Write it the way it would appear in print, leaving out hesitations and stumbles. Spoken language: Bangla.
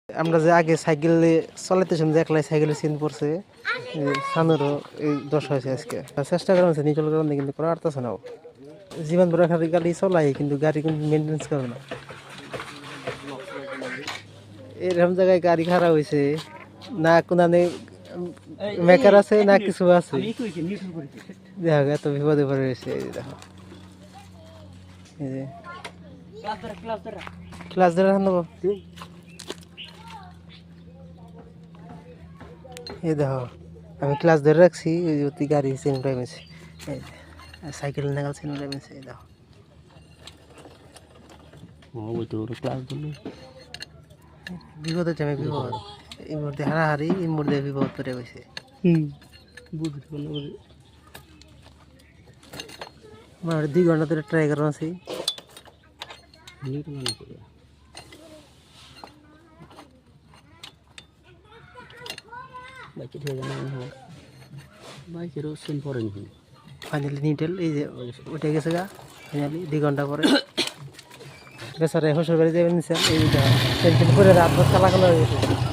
আমরা যে আগে সাইকেলে চালাইতেছিলাম যে একলাই সাইকেলের সিন পড়ছে সানুরও এই দশ হয়েছে আজকে চেষ্টা করা হচ্ছে নিচল কারণে কিন্তু করা পারতেছে না জীবন বড় খালি গাড়ি চলাই কিন্তু গাড়ি কিন্তু মেনটেন্স করে না এরকম জায়গায় গাড়ি খারাপ হয়েছে না কোনো মেকার আছে না কিছু আছে দেখো এত বিপদে পড়ে রয়েছে এই দেখো এই যে ক্লাস ধরে নেবো এই দেখো আমি ক্লাস ধরে রাখছি ওই অতি গাড়ি চেন টাইমেছে সাইকেল নাগাল চেন টাইমেছে এই দেখো ক্লাস ধরলে বিপদের টাইমে বিপদ এই মুহূর্তে হারাহারি এই মুহূর্তে বিপদ করে গেছে আমার 2 ঘন্টা ধরে ট্রাই করা আছে ফাইনালি নিটেল এই যে উঠে গেছে গা ফাইনালি 2 ঘন্টা পরে বেচারে শ্বশুর বাড়ি যাবেন নিছেন এই টেনশন করে রাত ভর চালাকালো হয়ে গেছে